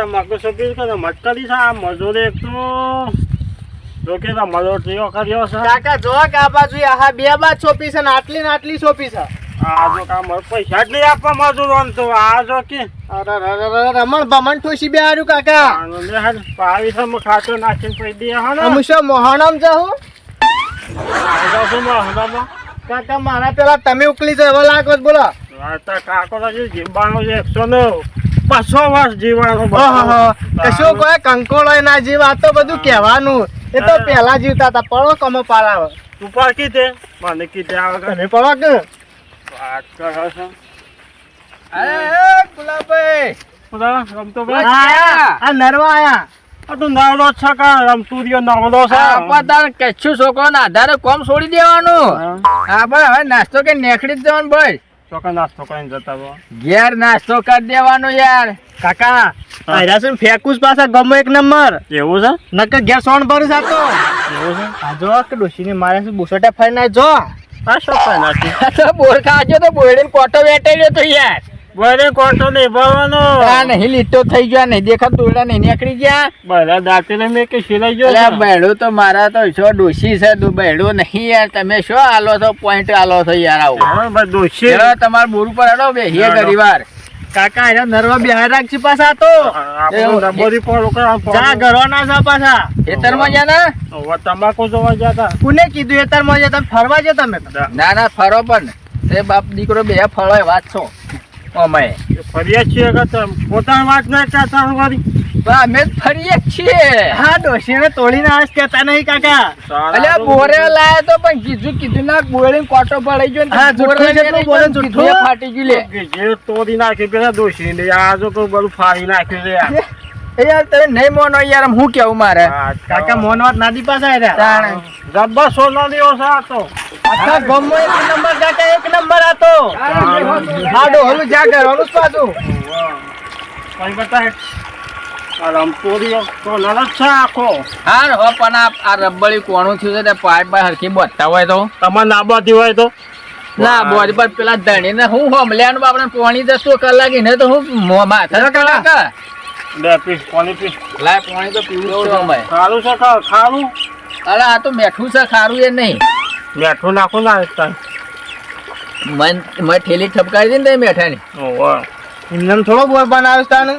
તમાકુ સોંપી કે મટકરી છે આ મજૂરી એક તો જો કે મજૂર થયો કર્યો છે કાકા જો કે આ બાજુ આ બે બાદ સોંપી છે ને આટલી સોંપી છે આ જો કામ પૈસા જ નહીં આપવા મજૂરોને તો આ જો કે રમણ ભમણ ઠોસી બે હારું કાકા પાવી છે ખાતો નાખીને પૈ દે હા હું શું મોહણમ જાઉં ને કાકા મારા પેલા તમે ઉકલી છો એવા લાગો બોલો કાકો જીવવાનો છે 100 વર્ષ જીવવાનો કશું કોઈ કંકોળો ના જીવ આ તો બધું કહેવાનું એ તો પેલા જીવતા હતા પડો કમો પારાવ તું પર કીધે મને કીધે આવે તમે પડો કે વાત કરે છે અરે ગુલાબભાઈ રમતો આ નરવા આયા તું નવલો છે કા રમતુરિયો નવલો છે તાર કચ્છું છોકરો ના આધારે કોમ છોડી દેવાનું આપણે હવે નાસ્તો કે નેકડી જ જવાનું ભાઈ ચોકા નાસ્તો કરીને જતા હો ઘેર નાસ્તો કરી દેવાનો યાર કાકા આયરા છે ફેકુસ પાછા ગમો એક નંબર એવું છે નકર ઘેર સોણ ભરું સાતો એવું છે આ જો કે ડોશીને મારે છે બુસોટા ફાઈ ના જો આ શોપા નાખી તો બોર ખાજો તો બોરડીને કોટો વેટાડ્યો તો યાર બરે કોટો નહીં ભરવાનો આ નહીં લીટો થઈ ગયો નહીં દેખાતું તોડા નહીં નીકળી ગયા બરા દાંતીને મેં કે સિલાઈ ગયો અલ્યા બૈડું તો મારા તો શો ડોશી છે તું બૈડું નહીં યાર તમે શો આલો છો પોઈન્ટ આલો છો યાર આવું દોશી તમારે બોર ઉપર હેડો બે હે ઘણી વાર કાકા આયરા નરવા બિહાર રાખી પાછા તો જા ઘરવાના છે પાછા ખેતરમાં જા ને તમાકુ જોવા જતા કોને કીધું એતરમાં જે તમે ફરવા જો તમે ના ના ફરો પણ તે બાપ દીકરો બે ફળો વાત છો અમે ફરિયા છીએ કે પોતાની વાત ના કહેતા વળી અમે જ ફરીએ જ છીએ હા ડોશીને તોડીને આજ કહેતા નહીં કાકા અલ્યા બોરે લાયા તો પણ કીધું ના બોરે કોટો પડાઈ ગયો ને હા, જુઠ્ઠું છે તો બોલે જુઠ્ઠું. કીધું એ ફાટી ગયું લે જે તોડી નાખી પેલા દોશી ને આ જો તો બધું ફાડી નાખ્યું છે યાર. એ યાર તમે નહીં મોનો યાર હું કેવું મારે કાકા મોનવાત નાદી પાસે આયરા તાણે. જબ્બર સોનો દિવસ આ તો આખા ગામમાં એક નંબર કાકા એક નંબર હતો હા ડોહલું જા ઘરવાનું જ પાછું કઈ બતાય આ રમતોડીઓ તો નરક છે આખો હા હો પણ આ રબડી કોણું થયું છે તે પાઇપ બાય હરખી બતા હોય તો તમારે નાબાથી હોય તો ના બોજ પર પેલા ધણી ને હું હોમલ્યાનું આપણે પોણી 10 કલાક ને તો હું માથા કલાક બે પીસ પાણી પીસ લાય પોણી તો પીવું છે અમે ખારું છે ખારું અરે આ તો મેઠું છે ખારું એ નહીં મેઠું નાખું ના એકતા મને ઠેલી ઠપકારી દે ને મેઠાની ઓહો ઇન્જન થોડો બોર બનાવ્યો તાને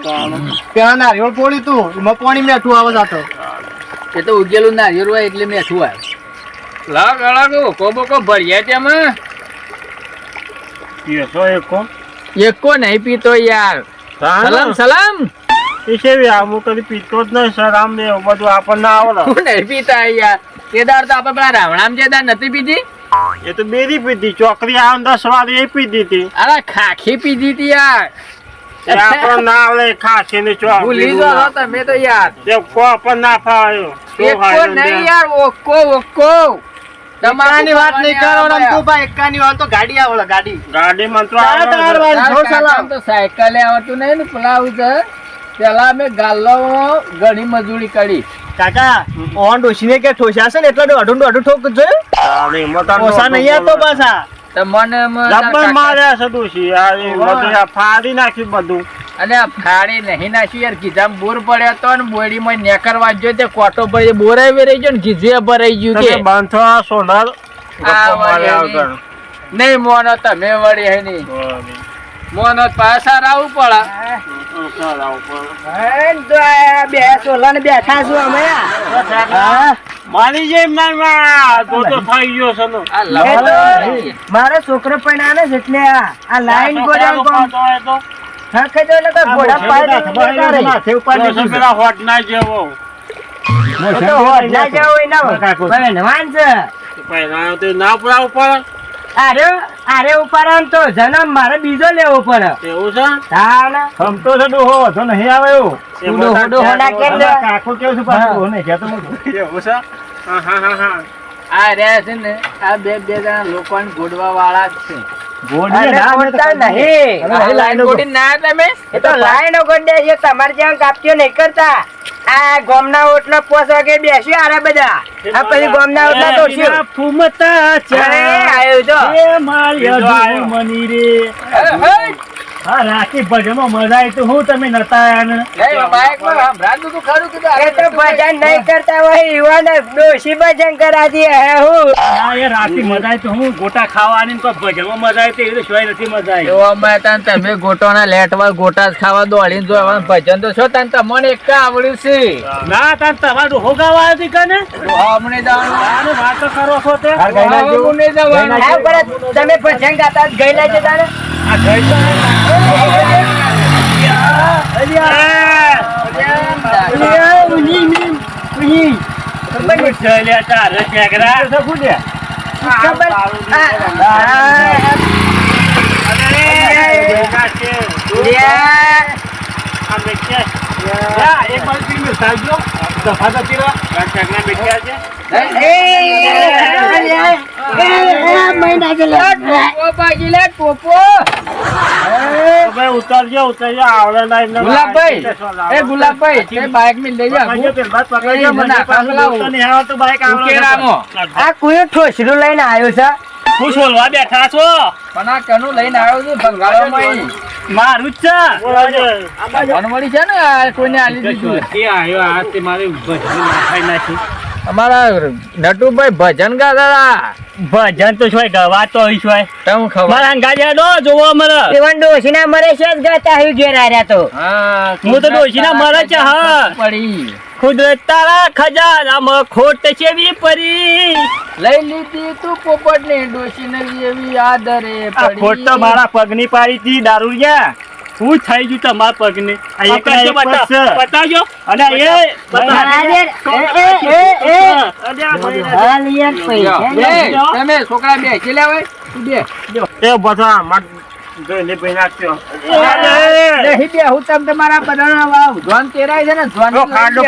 પેલા નારિયેળ પોળી તું એમાં પાણી મેઠું આવે સાતો એ તો ઉગેલું નારિયેળ હોય એટલે મેઠું આવે લાગ અલગ કોબો ભર્યા તેમાં પીસો એકો એકો નહીં પીતો યાર સલામ સલામ પીસેવી આમ કદી પીતો જ નહીં સર આમ ને એવું બધું આપણને આવડે હું નહીં પીતા યાર કેદાર તો આપણે પેલા રાવણામ જેદાર નથી પીધી એ તો બેરી પીધી ચોકરી આવે 10 વાળી એ પીધી હતી અરે ખાખી પીધી તી યાર એ આપણને ના આવડે ખાસી ને ભૂલી ચોકરી જાઓ તમે તો યાર એ કો પણ ના ફાવ્યો એકો નહીં યાર ઓકો તમારાની વાત નહીં કરો રમતું ભાઈ એકાની વાત તો ગાડી આવડે ગાડી ગાડી માં તો તારા આવડે તાર વાળી જો સલામ આમ તો સાયકલ આવતું નહીં ને પલાવું છે પેલા અમે ગાલ્લો ઘણી મજૂરી કરી કાકા ઓન ડોશીને કે ઠોસ્યા છે ને એટલે અઢું ઠોક જોયું ઓછા નહીં આવતો પાછા તો મને લબ્બર માર્યા છે દોશી યાર એ બધું આ ફાડી નાખ્યું બધું અને આ ફાડી નહીં નાખ્યું યાર ગીધામ બોર પડ્યો તો ને બોડીમાં નેકરવા જો તે કોટો ભરી બોરાય વેરાઈ ગયો ને ગીજે ભરાઈ ગયું તમે કે બાંધો આ સોનાર આ વળી નહીં મોનો તમે વળી હે નહીં મોનો પાછા રાવું પડે બે સોલા ને બેઠા છું અમે મારી જેમ ના તો થઈ ગયો છે ને આ લવ મારો છોકરો પણ આને છે એટલે આ લાઈન ગોડા થકે જો ને તો ઘોડા પાડે પેલા હોટ ના જેવો તો હોટ ના જાવ એના પણ નવાન છે પહેલા તો ના પુરાવું પડે અરે ઉપર આમ તો જન્મ મારે બીજો લેવો પડે એવું છે તાને સમતો છે ડોહો તો નહીં આવે એવું ડોહો ના કેમ લે? કાકો કેવું છે પાછું ડોહો નહીં કહેતો એવું છે હા આ રહ્યા છે ને આ બે જણા લોકોને ગોડવા વાળા જ છે અરે ગોડતા નહીં. આ લાઈન ગોડી ના તમે એ તો લાઈનો ગોડે છે તમારે જેમ કાપ્યો નહીં કરતા આ ગોમના ઓટલા 5 વાગે બેસી આરે બધા આ પછી ગોમના ઓટલા તો શું ફૂમતા અરે આયો જો એ મારી મની રે હા રાતી ભજનમાં મજા આવી તો હું તમે નતા આયા ને નહીં, બાઇકમાં સંભળાતું તું ખરું કીધું. એ તો ભજન નહીં કરતા હોય યુવાન ડોશી ભજન કરાતી હે હું હા એ રાતી મજા આવી તો હું ગોટા ખાવાની ને કોઈ ભજનમાં મજા આવી તો એ તો શોય નથી મજા આવી એવામાં તાન તમે ગોટોના લેટવા ગોટા જ ખાવા દોડીને જોવાનું ભજન તો છો તાન તમને એક આવડ્યું છે. ના તાર તમારું હોગાવા આવી કને હમણે જવાનું. આને વાતો કરો છો તે હમણે જવાનું. હા, પણ તમે ભજન ગાતા જ ગયેલા છે તારે આ ગઈ તો ઉતરજો આવડે નહીં ગુલાબભાઈ, એ ગુલાબભાઈ, તે બાઇક માં લઈ જાઓ. ઉકેરામાં. આ કોઈ ઠોસરું લઈને આવ્યો છે હું છોલવા બેઠા છો પણ આ કનું લઈને આવ્યો છું ભંગાળવામાં. મારું જ છે વનવળી છે ને આ કોઈને આલી દીધું. એ આવ્યો આ તે મારે ભજન ખાઈ નાખ્યું અમારા નટુભાઈ ભજન ગાતા ભજન તો શું ગવાતો હોય શું તમે ખબર. મારા ગાજે દો જોવો મને એવન ડોશીના મરે છે જ ગાતા આવ્યું ઘેર આવ્યા તો હા, હું તો ડોશીના મરે છે, હા. પડી કુદરત તારા ખજાનામાં ખોટ છે વી પરી લઈ લીધી તું પોપટ ને ડોશી ને એવી આદરે આ ખોટ તો મારા પગની પાડી હતી દારૂડિયા હું થઈ ગયું તમારા પગને આ એક ના એક પગ છે. બતાવજો. અને એ હાલ યાર પૈસા તમે છોકરા બે છે લેવાય તું બે એ બધા મત જોઈને ભાઈ નાખ્યો નહીં બે હું તમ તમારા બધાના વાવ જોન તેરાય છે ને જોન તો ખાડો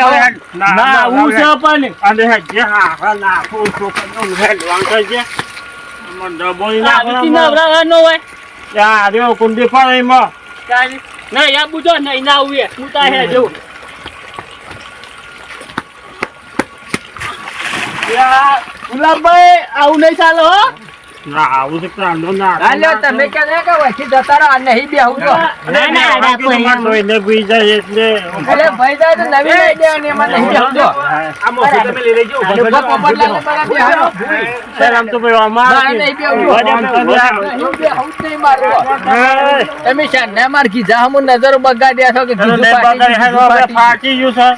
ના હું છે પણ અને જે હા ના હું તો પણ હેડ વાંચે છે મન ડબોઈ ના નવરા નો હોય યા રે કુંડી પાડે માં ના યા બુજો નહીં ના ઉએ હું તા હે જો યા ગુલાબભાઈ આવું નહીં ચાલે હો ના આવું તો કાંડો ના હાલ્યો તમે કે ને કે વચ્ચે જતા રહો નહીં બે હું તો ના ના તમાર લોઈને બી જાય એટલે એટલે ભાઈ જાય તો નવી લઈ દેવાની એમાં નહીં બે હું તો આ મોસે તમે લઈ લેજો પોપટ લાલે બરા બે હાલો સર આમ તો ભાઈ અમાર ના નહીં બે હું નહીં બે હું નહીં મારો તમે શાને માર કીધા હમ નજર બગાડ્યા છો કે કીધું ફાટી ગયું છે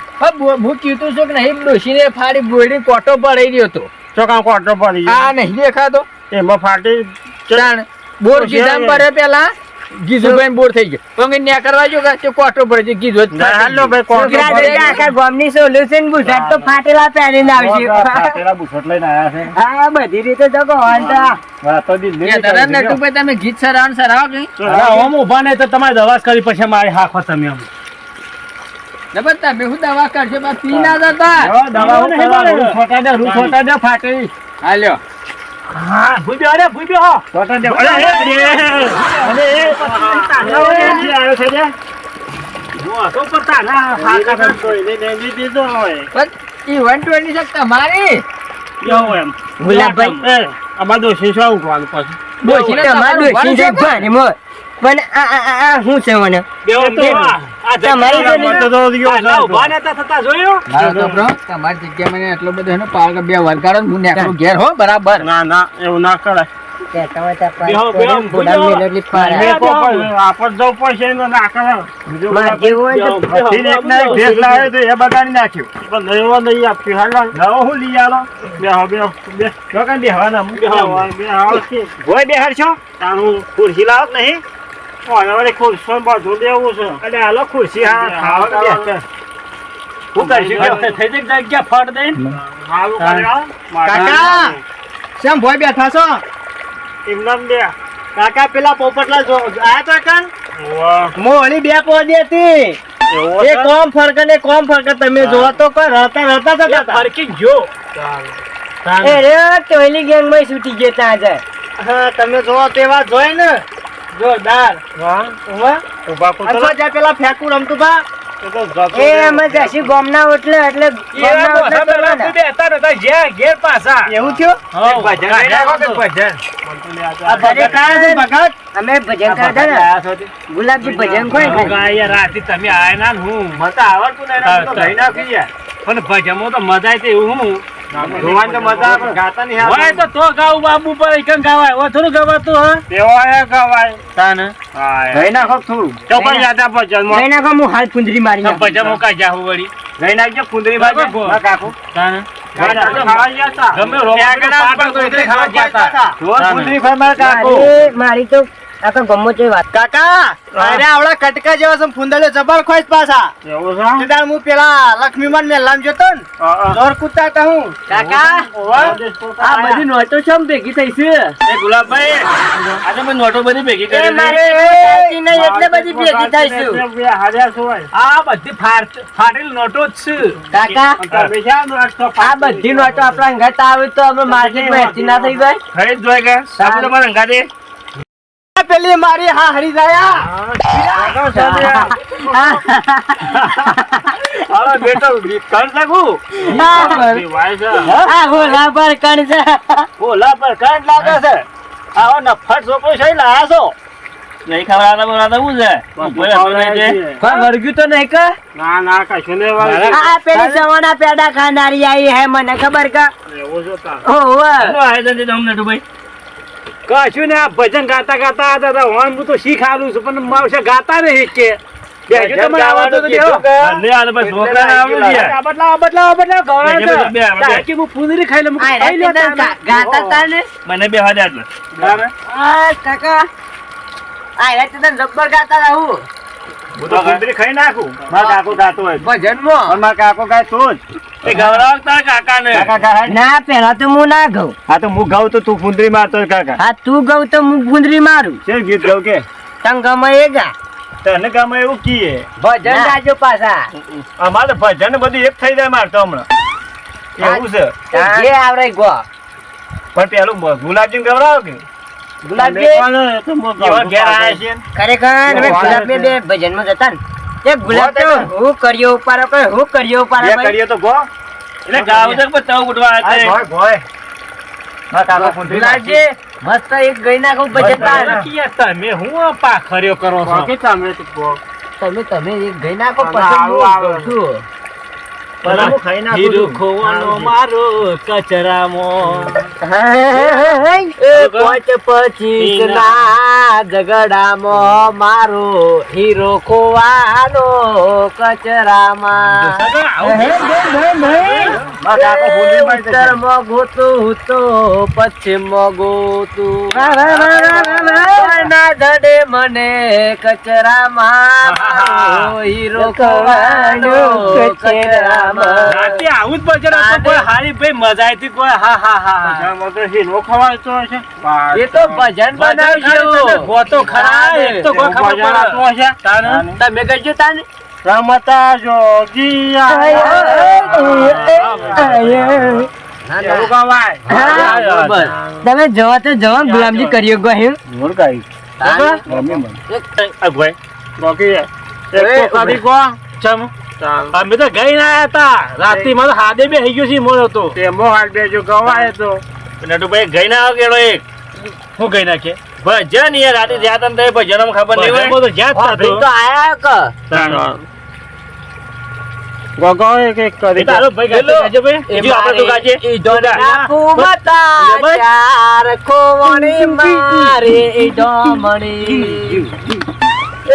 હું કીધું છું કે નહીં ડોશીને ફાડી બોડી કોટો પડી રહ્યો તો ચોકા કોટો પડી ગયો આ નહીં દેખાતો એમાં ફાટી ચાણ બોર ગીધામ પરે પેલા ગીધુભાઈ બોર થઈ ગયો તો કે ન્યા કરવા જો કે કોટો પડે છે ગીધો હાલો ભાઈ કોટો છોકરા જોડે આખા ગામની સોલ્યુશન બુઝાટ તો ફાટેલા પહેરીને આવશે પેલા બુસટ લઈને આયા છે હા બધી રીતે તો વાંધા વાતો દિલ્હી નટુભાઈ તમે ગીત સરાવ સરાવ કે ઓમ ઉભા ને તો તમારે દવા કરી પછી મારી હાખો તમે આમ જબર તમે હું દવા કરશે બા પી ના જતા દવા છોટા દે રૂ છોટા દે ફાટી હાલ્યો હા ભૂબ્યો અરે ભૂબ્યો છોટા દે અરે આવ્યો છે જે જો તો પતા ના હાકા તો એને દીધો હોય પણ ઈ 120 છે તમારી કેવો એમ ગુલાબભાઈ અમાર દોશી શું ઉઠવાનું પછી ડોશીને તમારું તમારું ડોશી છે ભાને મોર પણ આ શું છે મને તમારી તો મોટો તો ગયો ઉભા નતા થતા જોયો મારો છોકરો તમારી જગ્યા મને એટલો બધો એનો પાવર બે વરગાડો હું નેકરો ઘેર હો બરાબર ના ના એવું ના કરાય આપડ જવું પડશે ના કરાય ભેસ લાવે તો એ બગાડી નાખ્યું પણ નવો નહીં આપ્યું હાલ નવો હું લઈ આલો બે કઈ બેહવાના ભોય બેહાર છો તારું ખુરશી લાવ નહીં ખુરશી બધું દેવું છે અને હાલો ખુરશી હા ખાવા હું કરીશું થઈ જગ્યા ફટ દઈ કાકા શેમ ભોય બેઠા છો એમનામ બે કાકા પેલા પોપટલા આયા તો કાન મોલી બે પોદી હતી એ કોમ ફરક ને કોમ ફરક તમે જોવા તો કોઈ રહેતા ફરકી જો એ રે ટોયલી ગેંગ માં છૂટી ગયા ત્યાં જાય હા તમે જોવા તેવા જોઈ ને જોરદાર વાહ ઉભા અથવા જ્યાં પેલા ફેંકું રમતું બા એ અમે જશી ગોમના ઓટલે એટલે ગોમના ઓટલે બોલવાના. એવું થયું? આ ભજન કાં છે ભગત? અમે ભજન કરતા ને ગુલાબજી ભજન કોઈ ખાય. રાતે તમે આયા ના ને હું મને આવડતું ને તો લઈ નાખી યાર પણ ભજમો તો મજા આવી એવું હું જોવાની તો મજા આવે ગાતા નહીં આવે તો ગાવું બાબુ પર એકન ગાવાય ઓ થોડું ગવાતું હે તેઓ આયા ગાવાય તાને લઈ નાખો થોડું તો પણ યાદ આપ ભજમો લઈ નાખો હું હાલ ફુંદરી મારી નાખું. ભજમો કા જાહુ વળી લઈ નાખજો ફુંદરી બાજુ ના કાકો તાને ગમે રોવા પાટો તો એટલે ખાવા જતા રોજ ફુંદરી ફરમાર કાકો મારી તો આખા ગમો છે વાત. કાકા અરે આવડા કટકા જેવા સમ ફુંદડે જબર ખોઈસ પાછા એવું છે સીધા હું પેલા લક્ષ્મીમાન મેલામ જતો ને જોર કૂદતા હતા હું કાકા આ બધી નોટો ચમ ભેગી થઈ છે? એ ગુલાબભાઈ આજે મેં નોટો બધી ભેગી એ કરી મારે ચાલતી નહીં એટલે બધી ભેગી થઈ છે. આ બધી ફાટેલ નોટો જ છે કાકા આ બધી નોટો આપણા અંગાત આવે તો અમે માર્કેટમાં હેઠી ના થઈ જાય. ખરી જ જોઈ ગયા સાબુ તમારે અંગાતે પેલી મારી હા હરી જાય અરે બેટો કરી શકું આ હોલા પર કણ છે. બોલા પર કરંટ લાગે છે આવો નફટ છોકરો છે લાયા છો નહીં ખબર બોલાતા શું છે પણ વર્ગ્યું તો નહીં કે ના ના કશું નહીં આ પેલી સવાના પેડા ખાનારી આવી હે મને ખબર કે એવું જોતા ઓહો આયોજન છે અમને ભાઈ કશું ને આ ભજન ગાતા ગાતા હતા તો હું તો શીખ આલું છું પણ માવશે ગાતા નહીં કે બેજો તમે આવતો તો દેવો લે આ બસ છોકરાને આવડે છે બદલાવ ગવરાણ છે તાકી હું પૂંદરી ખાઈ લઉં ખાઈ લે ગાતા તાને મને બે હાજર એટલે આ કાકા આ રે તને જબ્બર ગાતા રહું હું તો પૂંદરી ખાઈ નાખું મારા કાકો ગાતો હોય ભજનમાં પણ મારા કાકો ગાય તો જ એ ગવરાવ તાર કાકાને કાકા ગાય ના પેલા તો હું ના ગઉં. હા તો હું ગાઉં તો તું પૂંદરી મારતો કાકા હા તું ગઉ તો હું ગુંદરી મારું. છે ગીત ગાઉં કે તને ગમે એ ગા તને ગામ એવું કીએ ભજન ગાજો પાછા અમારે ભજન બધું એક થઈ જાય મારતો હમણાં એવું છે જે આવડે ગો પણ પેલું ગુલાબજી ગવરાવ કે ગુલાબજી એવા ઘેર આયા છે ને. ખરેખર અમે ગુલાબને બે ભજનમાં જતા ને તે ગુલાબ તો હું કર્યો ઉપાડો કે હું કર્યો બે ઉપાડો કરીએ તો ગો એટલે ગાવ તક પર તવ ઉઠવા આવે ભોય ના કાકા પૂંદરી ગુલાબજી મસ્ત એક ગઈ નાખું ભજન તાર. તમે હું પાખર્યો કરો છો કે તમે તમે એક ગઈ નાખો આવું પછી આવે. હું છું. પણ હું ખાઈ નાખું હીરો છું. ખોવાનો મારો કચરામાં પોચ પચીસ ના ઝઘડામાં મારો હીરો ખોવાનો કચરામાં મારા કાકો પૂંદરી મારી દેશે. ઉત્તરમાં ગોતું તો પશ્ચિમમાં ગોતું ના ધડે મને કચરામાં મારો હીરો ખોવાનો કચરામાં. રાતે આવું જ ભજન હતું. કોઈ હારી ભાઈ મજા આવી કોઈ હા હા હા હીરો ખવાય તો છે એ તો ભજન બનાવજો. ગોતો ખરા એક તો કોઈ ખબર પડતો હશે તમે કહેજો તાને રમતા જોગી એવું ગવાય તમે જવા તો જવા ગુલામજી કર્યો ગયો મોર ગાઈ અગવાય બાકી એક તો કાઢી કો ચમ અમે તો ગઈ ના આયા તા રાતી માં હાદે બે થઈ ગયો છે મોર હતો તેમો હાલ બેજો ગવાય તો નટુ ભાઈ ગઈ ના આવ કેડો એક હું ગઈ નાખે ભજન યાર રાતે જ્યાં તને તે ભજન ખબર નહીં હોય તો જ્યાં તો આયા ક ગગો એક એક કરી તારો ભાઈ ગાજો ભાઈ જો આપણે તો ગાજે ચાર ખોવણી મારે ઈડોમણી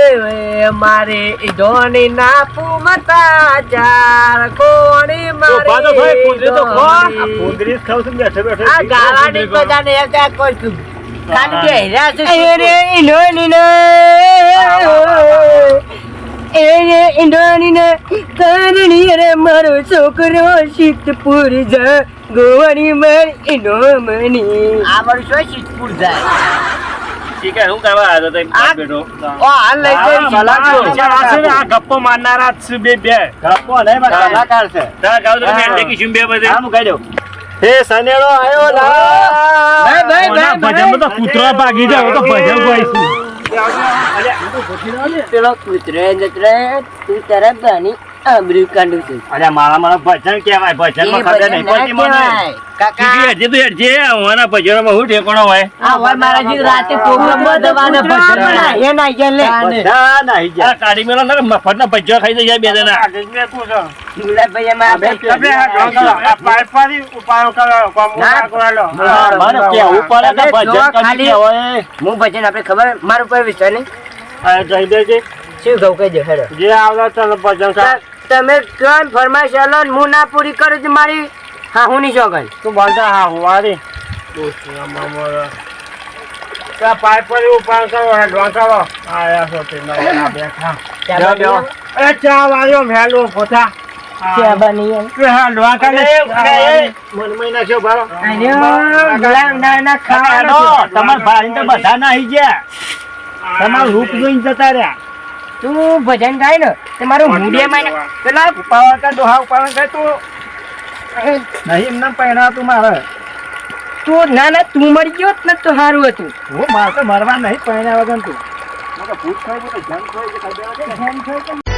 એવે મારે ઈડોની નાપુ મતા ચાર ખોવણી તો બાદો ભાઈ પૂંદરી તો ખો આ મારે પૂંદરી ખાવ છું બેઠે બેઠે આ ગાવાની બધાને એક એક કોઈ તું કાન કે હેરા છે રે ઈડોની ને ઈડોની ને કરણી રે મારો છોકરો શીતપુર જા ગોવાની માર ઈડોમણી આ મારું શું શીતપુર જાય ઠીક હે હું કરવા આવ્યો તો આ- બેઠો ઓ હાલ લઈ જઈ આ ગપ્પો મારનારા જ છે બે ગપ્પો નહીં કલાકાર છે તારા ગાવ તો મેં દેખી છું બે બધે આમ કહી દઉં હે સનેડો આયો લા ભાઈ, ભાઈ, ભાઈ, ભજન તો કૂતરા ભાગી જાય તો ભજન કોઈ છે પેલો કૂતરો જતરે તું તારા બાની આબરૂ કાઢું છું. અરે મારા ભજન કહેવાય ભજનમાં ખબર નહીં પડતી મને કાકા હેડજે તું હેડજે આવાના ભજનમાં શું ઠેકાણો હોય આ હોય મારા જી રાતે પ્રોગ્રામમાં દવાના ભજન એ ના ગયા લે બધા નાહી ગયા કાઢી મેલો ને મફતના ભજ્જો ખાઈ જાય બે જણા ભાઈ એમાં મને કેવું પડે કે ભજન કરી હોય હું ભજન આપણે ખબર મારું પર વિશ્વાસ નહીં જઈ દેજે શું કહું કહેજો હેડો જે આવડે ચાલો ભજન તમે કોણ ફરમાઈશ આલો ને હું ના પૂરી કરું તો મારી હા હું નહીં શોખન તું બોલતા હા હું વારી પાઇપ પર ઉપાડ કરો હેડવા કરો આયા છો તે બેઠા એ ચા વાળ્યો ભેલો પોતા ચા બની હેડવા કરે મન મહિના છો બારો ના ખાવાનો તમાર ભાઈ તો બધા નાહી ગયા તમારું રૂપ જોઈને જતા રહ્યા તું ભજન ગાય ને તે મારું મૂડિયા માં પેલા ઉપાવા કા ડોહા ઉપાવા કા તું નહીં એમને પહેણા તું મારે તું ના તું મરી ગયો ને તો સારું હતું હું મારે તો મરવા નહીં પહેણા વગર તું ભૂત થાય જન થાય